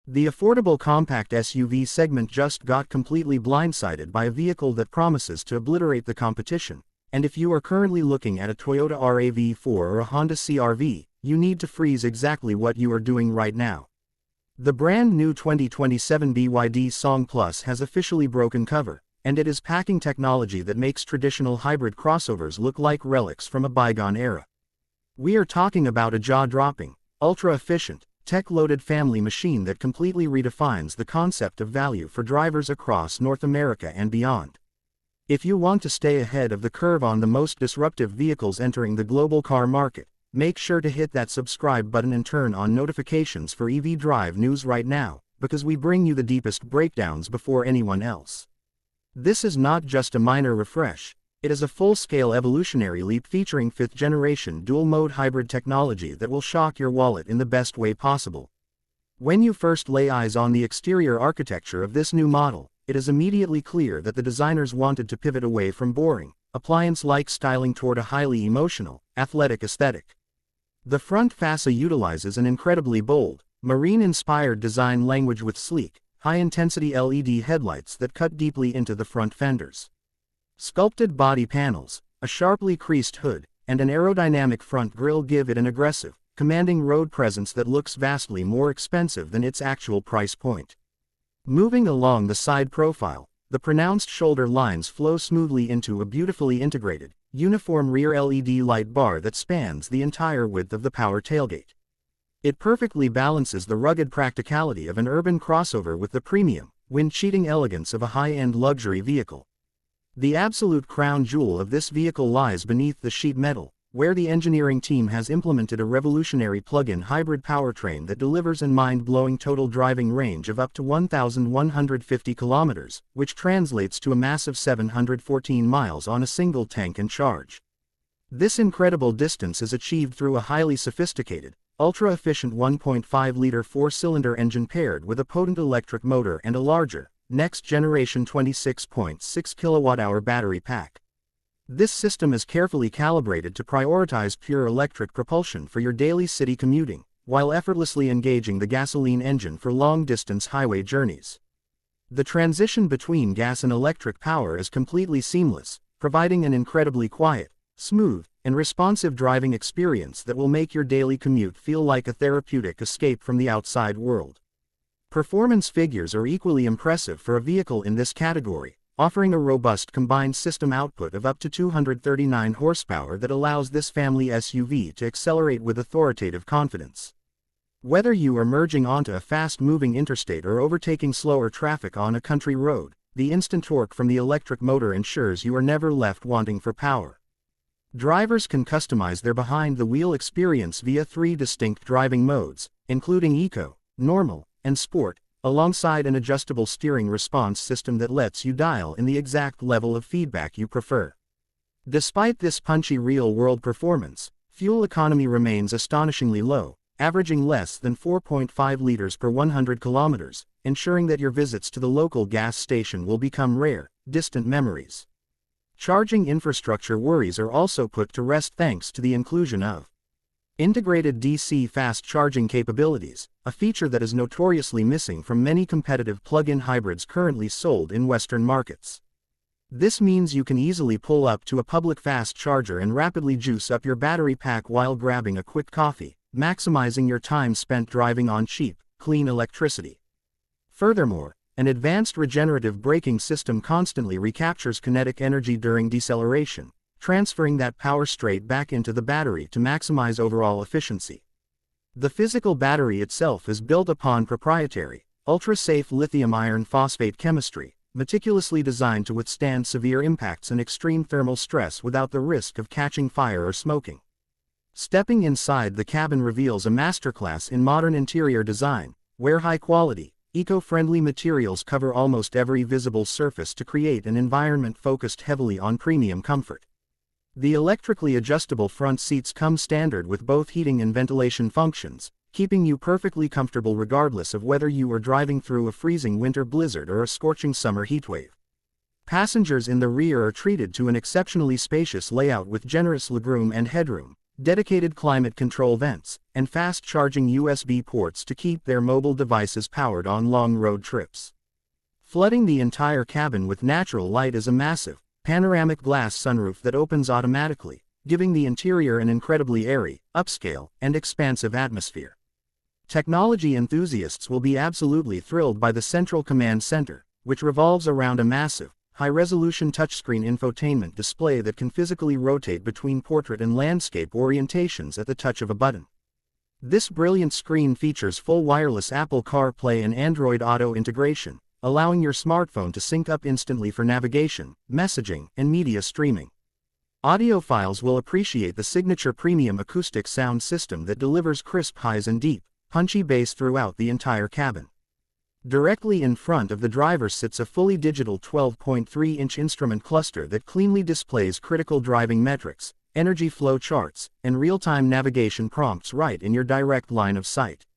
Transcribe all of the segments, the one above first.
The affordable compact SUV segment just got completely blindsided by a vehicle that promises to obliterate the competition, and if you are currently looking at a Toyota RAV4 or a Honda CR-V, you need to freeze exactly what you are doing right now. The brand new 2027 BYD Song Plus has officially broken cover, and it is packing technology that makes traditional hybrid crossovers look like relics from a bygone era. We are talking about a jaw-dropping, ultra-efficient, tech-loaded family machine that completely redefines the concept of value for drivers across North America and beyond. If you want to stay ahead of the curve on the most disruptive vehicles entering the global car market, make sure to hit that subscribe button and turn on notifications for EV Drive news right now, because we bring you the deepest breakdowns before anyone else. This is not just a minor refresh, it is a full-scale evolutionary leap featuring 5th-generation dual-mode hybrid technology that will shock your wallet in the best way possible. When you first lay eyes on the exterior architecture of this new model, it is immediately clear that the designers wanted to pivot away from boring, appliance-like styling toward a highly emotional, athletic aesthetic. The front fascia utilizes an incredibly bold, marine-inspired design language with sleek, high-intensity LED headlights that cut deeply into the front fenders. Sculpted body panels, a sharply creased hood, and an aerodynamic front grille give it an aggressive, commanding road presence that looks vastly more expensive than its actual price point. Moving along the side profile, the pronounced shoulder lines flow smoothly into a beautifully integrated, uniform rear LED light bar that spans the entire width of the power tailgate. It perfectly balances the rugged practicality of an urban crossover with the premium, wind-cheating elegance of a high-end luxury vehicle. The absolute crown jewel of this vehicle lies beneath the sheet metal, where the engineering team has implemented a revolutionary plug-in hybrid powertrain that delivers a mind-blowing total driving range of up to 1,150 kilometers, which translates to a massive 714 miles on a single tank and charge. This incredible distance is achieved through a highly sophisticated, ultra-efficient 1.5-liter four-cylinder engine paired with a potent electric motor and a larger, next-generation 26.6 kWh battery pack. This system is carefully calibrated to prioritize pure electric propulsion for your daily city commuting, while effortlessly engaging the gasoline engine for long-distance highway journeys. The transition between gas and electric power is completely seamless, providing an incredibly quiet, smooth, and responsive driving experience that will make your daily commute feel like a therapeutic escape from the outside world. Performance figures are equally impressive for a vehicle in this category, offering a robust combined system output of up to 239 horsepower that allows this family SUV to accelerate with authoritative confidence. Whether you are merging onto a fast-moving interstate or overtaking slower traffic on a country road, the instant torque from the electric motor ensures you are never left wanting for power. Drivers can customize their behind-the-wheel experience via 3 distinct driving modes, including Eco, Normal, and Sport, alongside an adjustable steering response system that lets you dial in the exact level of feedback you prefer. Despite this punchy real-world performance, fuel economy remains astonishingly low, averaging less than 4.5 liters per 100 kilometers, ensuring that your visits to the local gas station will become rare, distant memories. Charging infrastructure worries are also put to rest thanks to the inclusion of integrated DC fast charging capabilities, a feature that is notoriously missing from many competitive plug-in hybrids currently sold in Western markets. This means you can easily pull up to a public fast charger and rapidly juice up your battery pack while grabbing a quick coffee, maximizing your time spent driving on cheap, clean electricity. Furthermore, an advanced regenerative braking system constantly recaptures kinetic energy during deceleration, transferring that power straight back into the battery to maximize overall efficiency. The physical battery itself is built upon proprietary, ultra-safe lithium iron phosphate chemistry, meticulously designed to withstand severe impacts and extreme thermal stress without the risk of catching fire or smoking. Stepping inside the cabin reveals a masterclass in modern interior design, where high-quality, eco-friendly materials cover almost every visible surface to create an environment focused heavily on premium comfort. The electrically adjustable front seats come standard with both heating and ventilation functions, keeping you perfectly comfortable regardless of whether you are driving through a freezing winter blizzard or a scorching summer heatwave. Passengers in the rear are treated to an exceptionally spacious layout with generous legroom and headroom, dedicated climate control vents, and fast-charging USB ports to keep their mobile devices powered on long road trips. Flooding the entire cabin with natural light is a massive, panoramic glass sunroof that opens automatically, giving the interior an incredibly airy, upscale, and expansive atmosphere. Technology enthusiasts will be absolutely thrilled by the central command center, which revolves around a massive, high-resolution touchscreen infotainment display that can physically rotate between portrait and landscape orientations at the touch of a button. This brilliant screen features full wireless Apple CarPlay and Android Auto integration, allowing your smartphone to sync up instantly for navigation, messaging, and media streaming. Audiophiles will appreciate the signature premium acoustic sound system that delivers crisp highs and deep, punchy bass throughout the entire cabin. Directly in front of the driver sits a fully digital 12.3-inch instrument cluster that cleanly displays critical driving metrics, energy flow charts, and real-time navigation prompts right in your direct line of sight.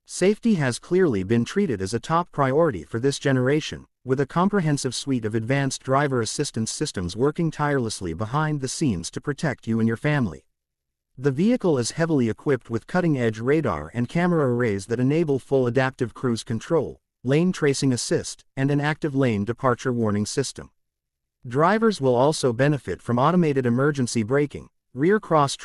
Safety has clearly been treated as a top priority for this generation, with a comprehensive suite of advanced driver assistance systems working tirelessly behind the scenes to protect you and your family. The vehicle is heavily equipped with cutting-edge radar and camera arrays that enable full adaptive cruise control, lane tracing assist, and an active lane departure warning system. Drivers will also benefit from automated emergency braking, rear cross